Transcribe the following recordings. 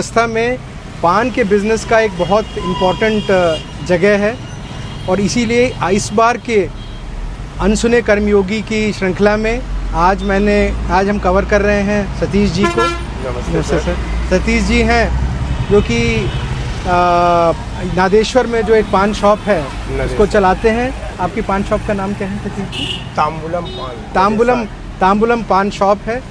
रास्ता में पान के बिज़नेस का एक बहुत इम्पोर्टेंट जगह है और इसीलिए इस बार के अनसुने कर्मयोगी की श्रृंखला में आज हम कवर कर रहे हैं सतीश जी को। नमस्ते सर। सतीश जी हैं जो कि नादेश्वर में जो एक पान शॉप है उसको चलाते हैं। आपकी पान शॉप का नाम क्या है सतीश जी? तांबुलम पान शॉप है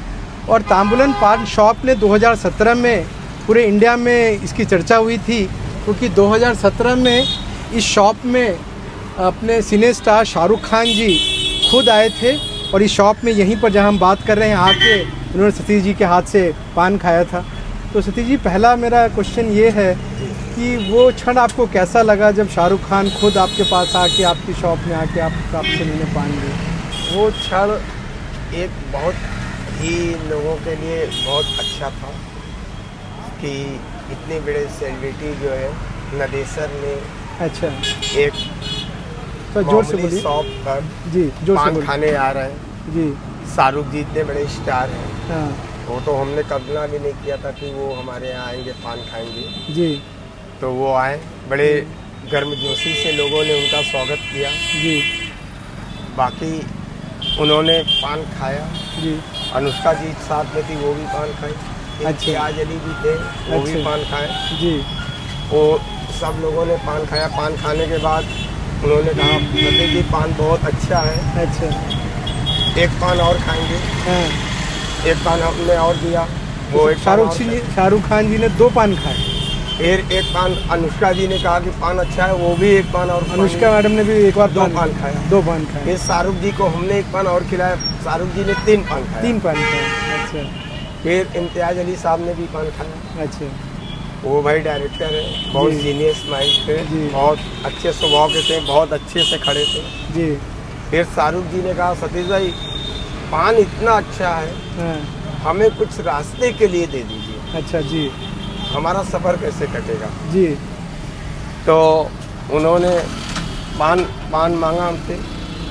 और तांबुलम पान शॉप ने 2017 में पूरे इंडिया में इसकी चर्चा हुई थी क्योंकि 2017 में इस शॉप में अपने सिने स्टार शाहरुख खान जी खुद आए थे और इस शॉप में यहीं पर जहां हम बात कर रहे हैं आके उन्होंने सतीश जी के हाथ से पान खाया था। तो सतीश जी, पहला मेरा क्वेश्चन ये है कि वो क्षण आपको कैसा लगा जब शाहरुख खान खुद आपके पास आके आपकी शॉप में आके आपसे उन्होंने पान लिया? वो क्षण एक बहुत ही लोगों के लिए बहुत अच्छा था कि इतने बड़े सेलिब्रिटी जो है नादेश्वर में अच्छा एक तो जोर से बोलिए। शॉप पर जी, जोर से पान बोलिए। खाने आ रहे हैं। जी शाहरुख जी इतने बड़े स्टार हैं, हाँ वो तो हमने कल्पना भी नहीं किया था कि वो हमारे यहाँ आएंगे, पान खाएंगे। जी तो वो आए, बड़े गर्मजोशी से लोगों ने उनका स्वागत किया। जी बाकी उन्होंने पान खाया। जी अनुष्का जी साथ में थी, वो भी पान खाई। अच्छा। आज अली भी थे, वो भी अच्छा। पान खाए। जी वो सब लोगों ने पान खाया। पान खाने के बाद उन्होंने कहा सतीश जी पान बहुत अच्छा है, अच्छा एक पान और खाएंगे। हाँ। एक पान हमने और दिया, वो एक शाहरुख खान जी ने 2 पान खाए। फिर एक पान अनुष्का जी ने कहा कि पान अच्छा है, वो भी एक पान और। अनुष्का मैडम ने भी एक बार 2 पान खाया। 2 पान खाए। फिर शाहरुख जी को हमने एक पान और खिलाया, शाहरुख जी ने 3 पान खाया। 3 पान खाए। अच्छा फिर इम्तियाज अली साहब ने भी पान खाया। अच्छा वो भाई डायरेक्टर है, बहुत जी। जीनियस माइंड थे, जी। बहुत अच्छे स्वभाव के थे, बहुत अच्छे से खड़े थे। जी फिर शाहरुख जी ने कहा सतीश भाई पान इतना अच्छा है, हाँ। हमें कुछ रास्ते के लिए दे दीजिए, अच्छा जी हमारा सफ़र कैसे कटेगा। जी तो उन्होंने पान मांगा हमसे,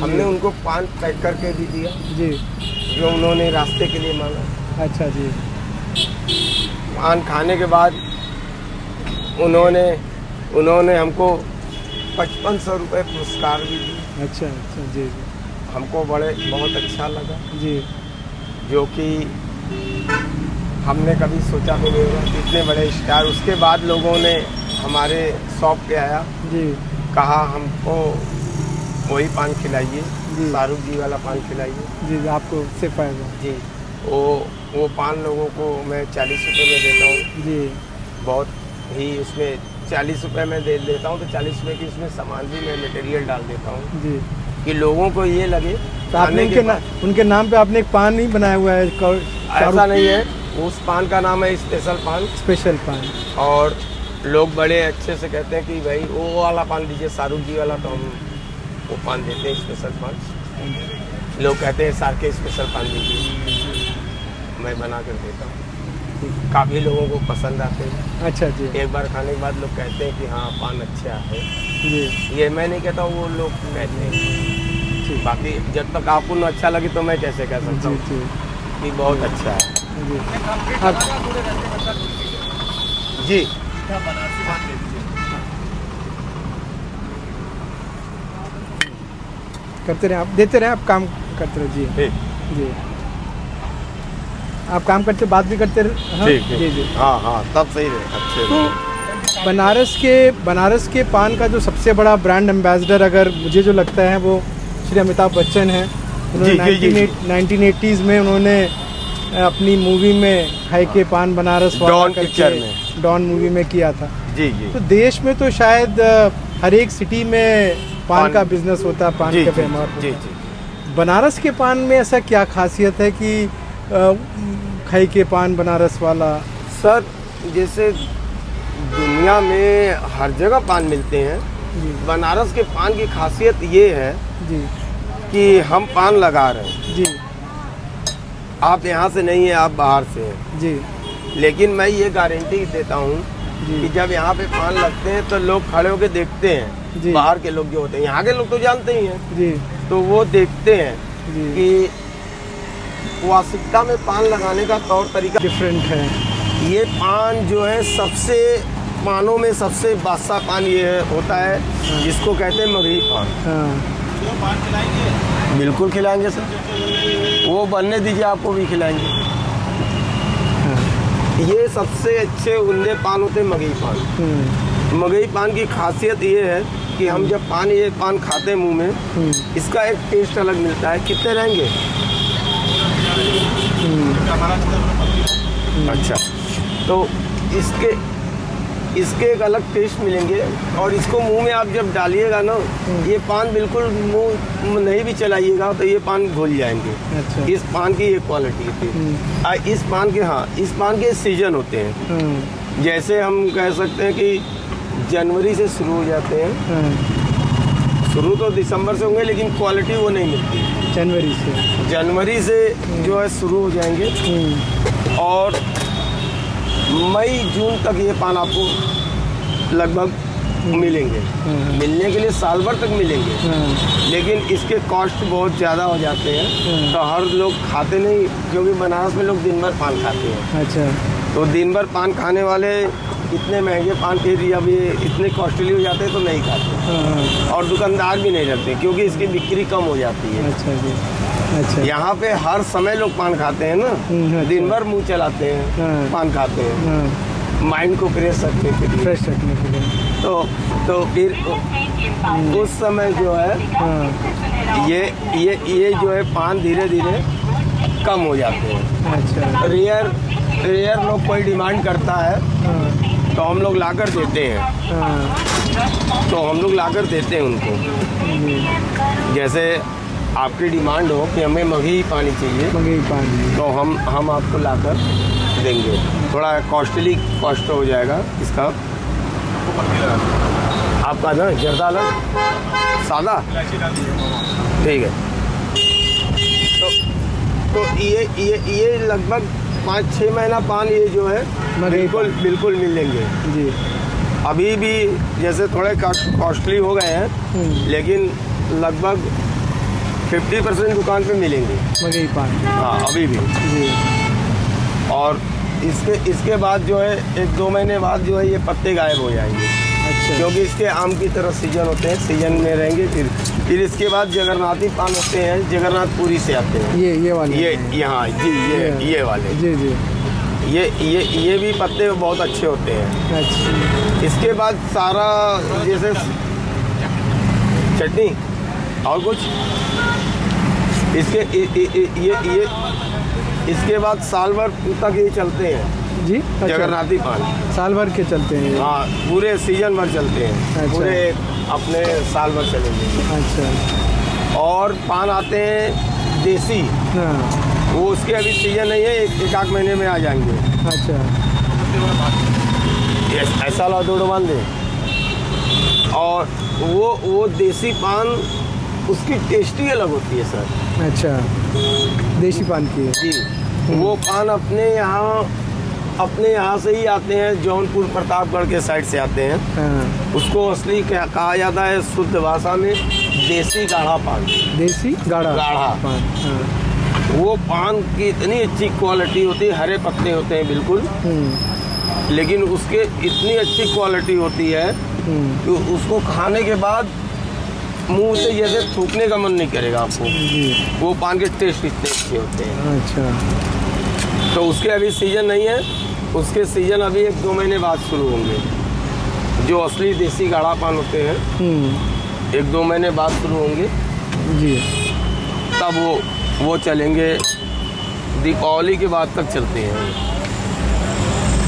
हमने उनको पान पैक करके भी दिया जी जो उन्होंने रास्ते के लिए मांगा। अच्छा जी पान खाने के बाद उन्होंने हमको 5500 रुपये पुरस्कार भी दिए। अच्छा अच्छा जी जी हमको बहुत अच्छा लगा, जी जो कि हमने कभी सोचा भी नहीं होगा कि इतने बड़े स्टार। उसके बाद लोगों ने हमारे शॉप पे आया, जी कहा हमको वही पान खिलाइए, जी। शाहरुख जी वाला पान खिलाइए। जी आपको सिर्फ आएगा। जी वो पान लोगों को मैं 40 रुपये में देता हूँ। जी बहुत ही उसमें 40 रुपये में दे देता हूँ, तो 40 रुपये की उसमें सामान भी मैं मटेरियल डाल देता हूँ जी कि लोगों को ये लगे। तो आपने उनके नाम पे आपने एक पान नहीं बनाया हुआ है? ऐसा नहीं है, उस पान का नाम है स्पेशल पान। और लोग बड़े अच्छे से कहते हैं कि भाई वो वाला पान दीजिए, शाहरुख जी वाला, तो हम वो पान देते हैं स्पेशल पान। लोग कहते हैं सार के स्पेशल पान दीजिए, मैं बना कर देता हूँ। काफ़ी लोगों को पसंद आते हैं। अच्छा जी एक बार खाने के बाद लोग कहते हैं कि हाँ पान अच्छा है। जी ये मैं नहीं कहता हूँ, वो लोग कहते हैं। जी बाकी जब तक आपको न अच्छा लगे तो मैं कैसे कह सकता जी हूँ जी कि बहुत अच्छा है। जी जी करते रहे आप, देते रहे आप, काम करते रहे। जी ठीक जी आप काम करते, बात भी करते रहे। हाँ? ठीक जी जी हाँ तब सही रहे, अच्छे तो बनारस के पान का जो सबसे बड़ा ब्रांड एम्बेसडर अगर मुझे जो लगता है वो श्री अमिताभ बच्चन है। उन्होंने जी, जी, 1980s में उन्होंने अपनी मूवी में खाई के पान बनारस वाला डॉन करके पिक्चर में, डॉन मूवी में किया था। जी जी तो देश में तो शायद हर एक सिटी में पान का बिजनेस होता है, पान का व्यापार होता जी है। जी। बनारस के पान में ऐसा क्या खासियत है कि खाई के पान बनारस वाला? सर जैसे दुनिया में हर जगह पान मिलते हैं, जी बनारस के पान की खासियत ये है जी कि हम पान लगा रहे हैं। जी आप यहाँ से नहीं हैं, आप बाहर से हैं, जी लेकिन मैं ये गारंटी देता हूँ जी कि जब यहाँ पे पान लगते हैं तो लोग खड़े होकर देखते हैं। जी। बाहर के लोग जो होते हैं, यहाँ के लोग तो जानते ही हैं, जी तो वो देखते हैं जी कि वास्तविकता में पान लगाने का तौर तरीका डिफरेंट है। ये पान जो है सबसे पानों में सबसे बादशाह पान ये होता है, जिसको कहते हैं मगही पान। बिल्कुल खिलाएंगे सर, वो बनने दीजिए, आपको भी खिलाएंगे। ये सबसे अच्छे उंदे पान होते हैं मगही पान। मगही पान की खासियत ये है कि हम जब ये पान खाते हैं मुंह में, इसका एक टेस्ट अलग मिलता है। कितने रहेंगे? अच्छा, तो इसके एक अलग टेस्ट मिलेंगे, और इसको मुंह में आप जब डालिएगा ना, ये पान बिल्कुल मुंह नहीं भी चलाइएगा तो ये पान घुल जाएंगे। अच्छा। इस पान की ये क्वालिटी थी। इस पान के सीजन होते हैं। जैसे हम कह सकते हैं कि जनवरी से शुरू हो जाते हैं। शुरू तो दिसंबर से होंगे, लेकिन क्वालिटी वो नहीं मिलती। जनवरी से जो है शुरू हो जाएंगे, और मई जून तक ये पान आपको लगभग मिलेंगे। मिलने के लिए साल भर तक मिलेंगे, लेकिन इसके कॉस्ट बहुत ज़्यादा हो जाते हैं, तो हर लोग खाते नहीं, क्योंकि बनारस में लोग दिन भर पान खाते हैं। अच्छा। तो दिन भर पान खाने वाले इतने महंगे पान के लिए अब ये इतने कॉस्टली हो जाते हैं तो नहीं खाते, और दुकानदार भी नहीं रहते, क्योंकि इसकी बिक्री कम हो जाती है। अच्छा जी। अच्छा। यहाँ पे हर समय लोग पान खाते हैं ना, दिन भर मुंह चलाते हैं, पान खाते हैं, माइंड को फ्रेश रखने के लिए। तो फिर उस समय जो है ये जो है पान धीरे धीरे कम हो जाते हैं। अच्छा। रेयर लोग कोई डिमांड करता है तो हम लोग लाकर देते हैं। उनको, जैसे आपकी डिमांड हो कि हमें मगही पानी चाहिए, तो हम आपको लाकर देंगे। थोड़ा कॉस्ट हो जाएगा इसका। आपका ना जर्दा अलग, सादा, ठीक है। तो ये लगभग 5-6 महीना पान ये जो है बिल्कुल मिलेंगे जी। अभी भी जैसे थोड़े कॉस्टली हो गए हैं, लेकिन लगभग 50% दुकान पे मिलेंगे मगही पान। हाँ, अभी भी जी। और इसके बाद जो है 1-2 महीने बाद जो है ये पत्ते गायब हो जाएंगे। अच्छा। क्योंकि इसके आम की तरह सीजन होते हैं, सीजन में रहेंगे। फिर इसके बाद जगन्नाथी पान होते हैं, जगन्नाथपुरी से आते हैं। ये वाले, यहाँ जी, ये वाले जी जी। ये भी पत्ते बहुत अच्छे होते हैं। अच्छा। इसके बाद सारा जैसे चटनी और कुछ इसके बाद साल भर तक ये चलते हैं जी। अच्छा। जगन्नाथी पान साल भर के चलते हैं। हाँ, पूरे सीजन भर चलते हैं। अच्छा। पूरे अपने साल भर चलेंगे। अच्छा। और पान आते हैं देसी। हाँ। वो उसके अभी सीजन नहीं है, एक आध महीने में आ जाएंगे। अच्छा। ऐसा ला दो बांध दे। और वो देसी पान उसकी टेस्टी अलग होती है सर। अच्छा, देसी पान की है जी। वो पान अपने यहाँ से ही आते हैं, जौनपुर प्रतापगढ़ के साइड से आते हैं। हाँ। उसको असली कहा जाता है शुद्ध भाषा में देसी गाढ़ा पान। देसी गाढ़ा पान। हाँ। वो पान की इतनी अच्छी क्वालिटी होती है, हरे पत्ते होते हैं बिल्कुल, लेकिन उसके इतनी अच्छी क्वालिटी होती है कि उसको खाने के बाद मुंह से जैसे थूकने का मन नहीं करेगा आपको। वो पान के टेस्ट इतने अच्छे होते हैं। अच्छा। तो उसके अभी सीजन नहीं है, उसके सीजन अभी 1-2 महीने बाद शुरू होंगे। जो असली देसी गाढ़ा पान होते हैं 1-2 महीने बाद शुरू होंगे जी। तब वो चलेंगे, दीपावली के बाद तक चलते हैं।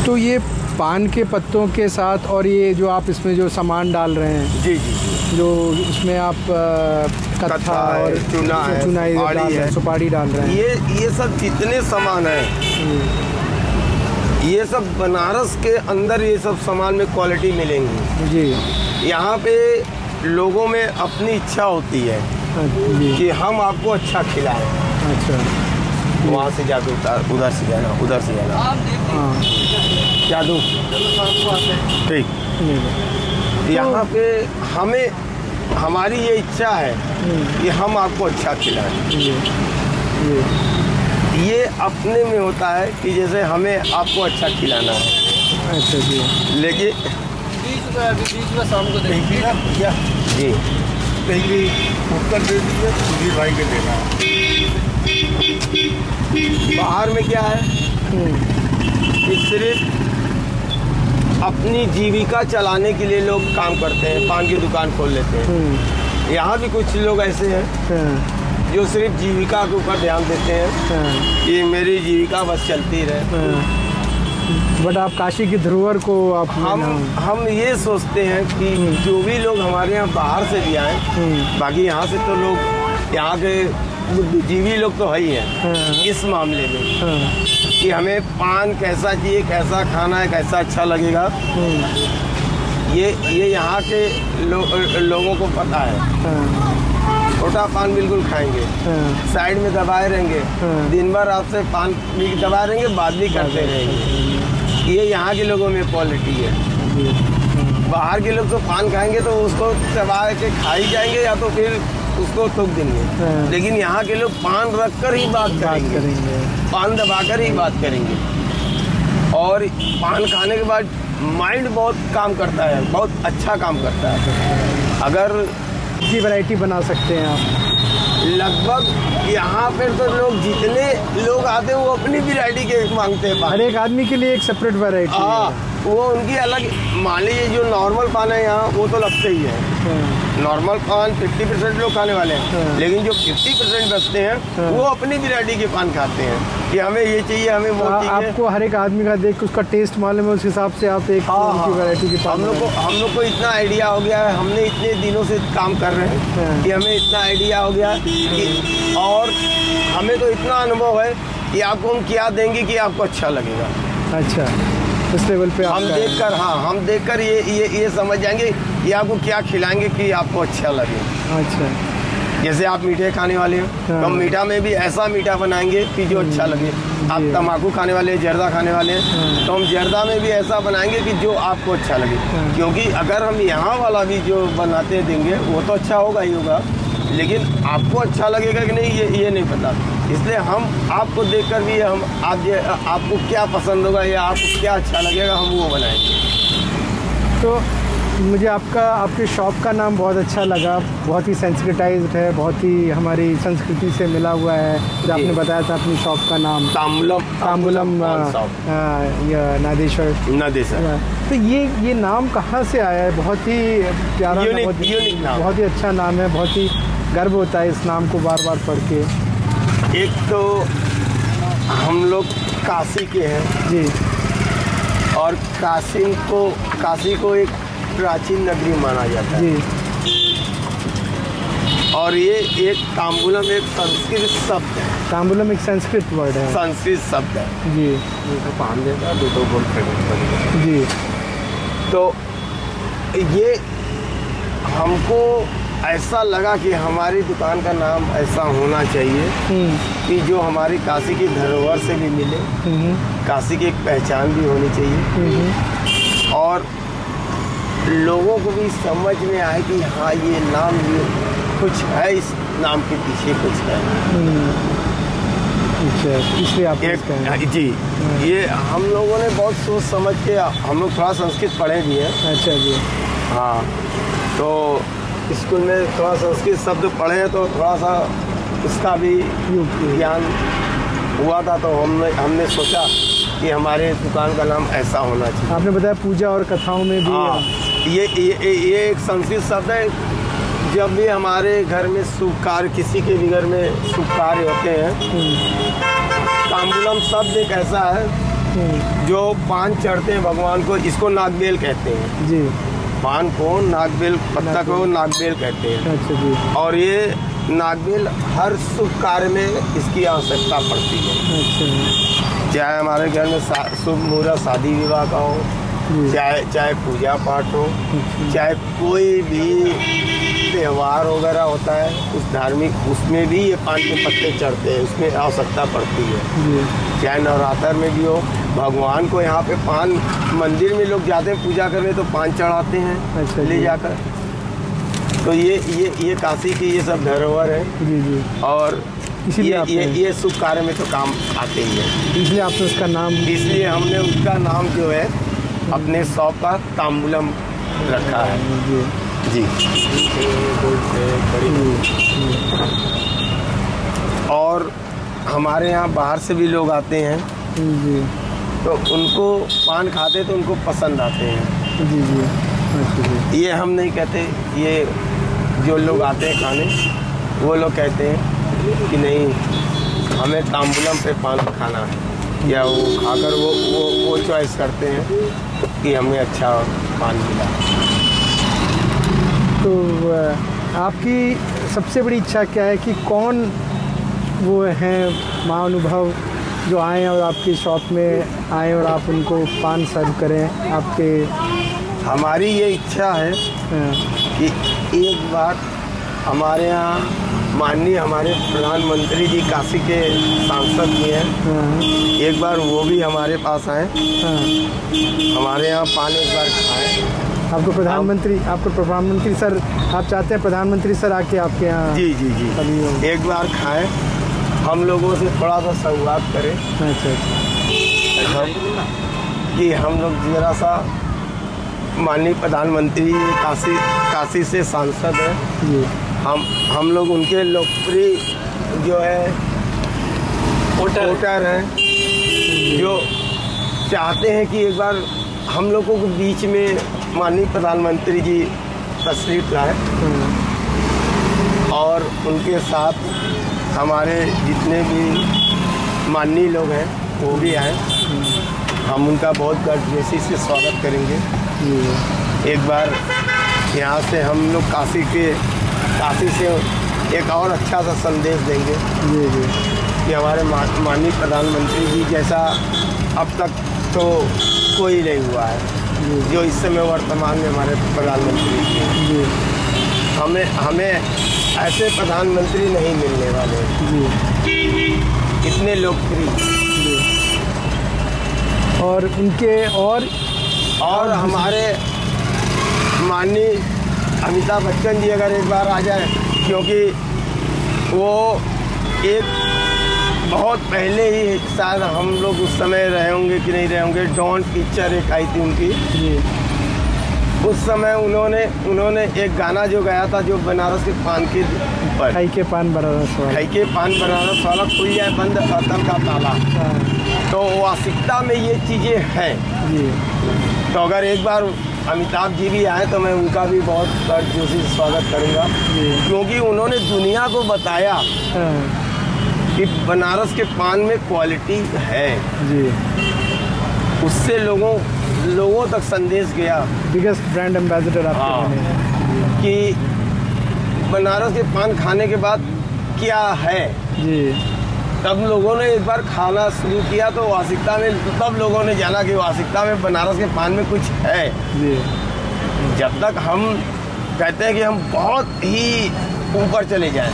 तो ये पान के पत्तों के साथ और ये जो आप इसमें जो सामान डाल रहे हैं जी जी, जो इसमें आप कत्था और चुनाई सुपारी डाल रहे हैं, ये सब जितने सामान हैं ये सब बनारस के अंदर ये सब सामान में क्वालिटी मिलेंगी जी। यहाँ पे लोगों में अपनी इच्छा होती है कि हम आपको अच्छा खिलाएं। अच्छा। वहाँ से जाके उधर से जाना। हाँ। क्या दूँ? ठीक। यहाँ पे हमारी ये इच्छा है कि हम आपको अच्छा खिलाएं। ये अपने में होता है कि जैसे हमें आपको अच्छा खिलाना है। अच्छा जी। लेकिन बीच में शाम को देखिए ना भैया जी कहीं भी उत्तर दे दीजिए सुधीर भाई के देना है। बाहर में क्या है कि सिर्फ अपनी जीविका चलाने के लिए लोग काम करते हैं, पान की दुकान खोल लेते हैं। यहाँ भी कुछ लोग ऐसे हैं जो सिर्फ जीविका के ऊपर ध्यान देते हैं कि मेरी जीविका बस चलती रहे। बट आप काशी की धरोहर को आप हम ये सोचते हैं कि जो भी लोग हमारे यहाँ बाहर से भी आए, बाकी यहाँ से तो लोग यहाँ के बुद्धिजीवी लोग तो है ही हैं इस मामले में कि हमें पान कैसा चाहिए, कैसा खाना है, कैसा अच्छा लगेगा, ये यहाँ के लोगों को पता है। छोटा पान बिल्कुल खाएंगे, साइड में दबाए रहेंगे, दिन भर आपसे पान भी दबाए रहेंगे, बात भी करते रहेंगे। ये यहाँ के लोगों में क्वालिटी है। बाहर के लोग तो पान खाएंगे तो उसको दबा के खा ही जाएंगे या तो फिर उसको थूक देंगे। लेकिन यहाँ के लोग पान रख कर ही बात करेंगे, पान दबाकर ही बात करेंगे। और पान खाने के बाद माइंड बहुत काम करता है, बहुत अच्छा काम करता है। अगर की वैरायटी बना सकते हैं आप। लगभग यहाँ पे तो लोग जितने लोग आते हैं वो अपनी वैरायटी के मांगते हैं पान। हर एक आदमी के लिए एक सेपरेट वैरायटी। हाँ, वो उनकी अलग। मान लीजिए जो नॉर्मल पान है यहाँ वो तो लगते ही है। नॉर्मल पान 50% लोग खाने वाले हैं, लेकिन जो 50% बचते हैं वो अपनी वैरायटी के पान खाते हैं कि हमें ये चाहिए, हमें वो चाहिए। आपको हर एक आदमी का देख उसका टेस्ट मालूम है, उस हिसाब से आप एक वैरायटी की पान। हम लोग को इतना आइडिया हो गया है, हमने इतने दिनों से काम कर रहे हैं कि हमें इतना आइडिया हो गया कि, और हमें तो इतना अनुभव है कि आपको हम क्या देंगे कि आपको अच्छा लगेगा। अच्छा, इस लेवल पे हम देखकर ये समझ जाएंगे कि आपको क्या खिलाएंगे कि आपको अच्छा लगे। अच्छा, जैसे आप मीठे खाने वाले हो तो हम मीठा में भी ऐसा मीठा बनाएंगे कि जो अच्छा लगे। आप तम्बाकू खाने वाले हैं, जर्दा खाने वाले हैं, तो हम जर्दा में भी ऐसा बनाएंगे कि जो आपको अच्छा लगे। क्योंकि अगर हम यहाँ वाला भी जो बनाते देंगे वो तो अच्छा होगा ही होगा, लेकिन आपको अच्छा लगेगा कि नहीं ये नहीं पता। इसलिए हम आपको देखकर भी हम आपको क्या पसंद होगा या आपको क्या अच्छा लगेगा हम वो बनाएंगे। तो मुझे आपके शॉप का नाम बहुत अच्छा लगा, बहुत ही सेंसिटाइज्ड है, बहुत ही हमारी संस्कृति से मिला हुआ है। जो आपने बताया था अपनी शॉप का नाम तांबुलम नादेश्वर। तो ये नाम कहाँ से आया है? बहुत ही प्यारा, यूनिक नाम, बहुत ही अच्छा नाम है, बहुत ही गर्व होता है इस नाम को बार बार पढ़ के। एक तो हम लोग काशी के हैं जी, और काशी को एक प्राचीन नगरी माना जाता है जी। और ये एक तांबुलम एक संस्कृत शब्द है। तांबुलम एक संस्कृत वर्ड है, संस्कृत शब्द है जी। तो पान देता दो बोल जी। तो ये हमको ऐसा लगा कि हमारी दुकान का नाम ऐसा होना चाहिए कि जो हमारी काशी की धरोहर से भी मिले, काशी की एक पहचान भी होनी चाहिए, और लोगों को भी समझ में आए कि हाँ ये नाम ये कुछ है, इस नाम के पीछे कुछ है। अच्छा, इसलिए आप जी, ये हम लोगों ने बहुत सोच समझ के, हम लोग थोड़ा संस्कृत पढ़े भी हैं। अच्छा जी। हाँ, तो स्कूल में थोड़ा संस्कृत शब्द पढ़े हैं तो थोड़ा सा उसका भी ज्ञान हुआ था, तो हमने सोचा कि हमारे दुकान का नाम ऐसा होना चाहिए। आपने बताया पूजा और कथाओं में भी ये एक संस्कृत शब्द है। जब भी हमारे घर में शुभ कार्य, किसी के भी घर में शुभ कार्य होते हैं, तांबुलम शब्द एक ऐसा है जो पान चढ़ते हैं भगवान को, इसको नागबेल कहते हैं जी। पान को नागबेल, पत्ता को नागबेल कहते हैं। अच्छा जी। और ये नागबेल हर शुभ कार्य में इसकी आवश्यकता पड़ती है। अच्छा। चाहे हमारे घर में शुभ मुहूर्त, शादी विवाह का हो, चाहे पूजा पाठ हो, चाहे कोई भी त्यौहार वगैरह होता है, उस धार्मिक उसमें भी ये पान के पत्ते चढ़ते हैं, उसमें आवश्यकता पड़ती है। चाहे नवरात्र में भी हो, भगवान को यहाँ पे पान, मंदिर में लोग जाते हैं पूजा करने तो पान चढ़ाते हैं। अच्छा, ले जाकर। तो ये काशी की ये सब धरोहर है। जी जी। और ये शुभ कार्य में तो काम आते ही है, इसलिए आपने उसका नाम, इसलिए हमने उसका नाम जो है अपने शॉप का तांबूलम रखा है। जी और हमारे यहाँ बाहर से भी लोग आते हैं जी, तो उनको पान खाते तो उनको पसंद आते हैं। जी जी, अच्छा जी। ये हम नहीं कहते, ये जो लोग आते हैं खाने वो लोग कहते हैं कि नहीं हमें तांबूलम पे पान खाना है, या वो खाकर वो चॉइस करते हैं कि हमें अच्छा पान मिला। तो आपकी सबसे बड़ी इच्छा क्या है कि कौन वो हैं महाअनुभव जो आएँ और आपकी शॉप में आएँ और आप उनको पान सर्व करें आपके? हमारी ये इच्छा है कि एक बार हमारे यहाँ माननीय हमारे प्रधानमंत्री जी काशी के सांसद भी हैं, एक बार वो भी हमारे पास आए, हमारे यहाँ पान एक बार खाएं। आपको प्रधानमंत्री सर, आप चाहते हैं प्रधानमंत्री सर आके आपके यहाँ? जी जी जी, कभी एक बार खाएं, हम लोगों से थोड़ा सा संवाद करें। अच्छा अच्छा, कि हम लोग जरा सा माननीय प्रधानमंत्री काशी से सांसद हैं जी, हम लोग उनके लोकप्रिय जो है वोटर हैं, जो चाहते हैं कि एक बार हम लोगों के बीच में माननीय प्रधानमंत्री जी तशरीफ लाए और उनके साथ हमारे जितने भी माननीय लोग हैं वो भी आए। हम उनका बहुत गर्मजोशी से स्वागत करेंगे। एक बार यहाँ से हम लोग काशी से एक और अच्छा सा संदेश देंगे कि हमारे माननीय प्रधानमंत्री जी जैसा अब तक तो कोई नहीं हुआ है जो इस समय वर्तमान में हमारे प्रधानमंत्री जी। हमें ऐसे प्रधानमंत्री नहीं मिलने वाले इतने लोकप्रिय, और उनके और हमारे माननीय अमिताभ बच्चन जी अगर एक बार आ जाए, क्योंकि वो एक बहुत पहले ही शायद हम लोग उस समय रहे होंगे कि नहीं रहे होंगे, डॉन पिक्चर एक आई थी उनकी, उस समय उन्होंने एक गाना जो गाया था जो बनारस के पान के ऊपर, खाई के पान बनारस वाला खुल जाए बंद खत्म का ताला। तो वास्तविकता में ये चीज़ें हैं जी। तो अगर एक बार अमिताभ जी भी आए तो मैं उनका भी बहुत गर्मजोशी से स्वागत करूँगा, क्योंकि उन्होंने दुनिया को बताया कि बनारस के पान में क्वालिटी है जी। उससे लोगों तक संदेश गया। बिगेस्ट ब्रांड एम्बेसडर आपके बने हैं कि बनारस के पान खाने के बाद क्या है जी। तब लोगों ने एक बार खाना शुरू किया तो वास्तविकता में तब लोगों ने जाना कि वास्तविकता में बनारस के पान में कुछ है जी। जब तक हम कहते हैं कि हम बहुत ही ऊपर चले जाएं,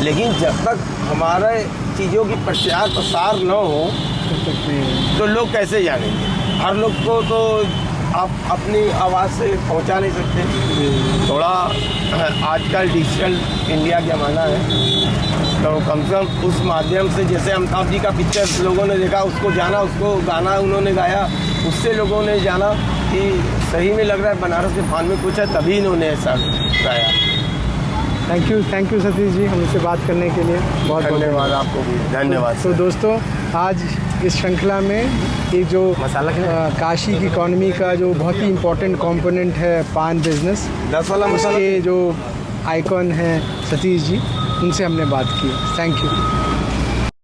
लेकिन जब तक हमारे चीज़ों की प्रचार प्रसार न हो तो लोग कैसे जानेंगे? हर लोग को तो आप अपनी आवाज़ से पहुंचा नहीं सकते। थोड़ा आजकल डिजिटल इंडिया का ज़माना है, तो कम से कम उस माध्यम से, जैसे अमिताभ जी का पिक्चर लोगों ने देखा, उसको जाना, उसको गाना उन्होंने गाया, उससे लोगों ने जाना कि सही में लग रहा है बनारस के पान में कुछ है, तभी इन्होंने ऐसा गाया। थैंक यू सतीश जी, हमसे बात करने के लिए बहुत धन्यवाद। आपको भी धन्यवाद। तो दोस्तों, आज इस श्रृंखला में एक जो काशी की इकॉनमी का जो बहुत ही इम्पोर्टेंट कंपोनेंट है पान बिजनेस, 10 वाला मसाला, उसके जो आइकॉन हैं सतीश जी, उनसे हमने बात की। Thank you.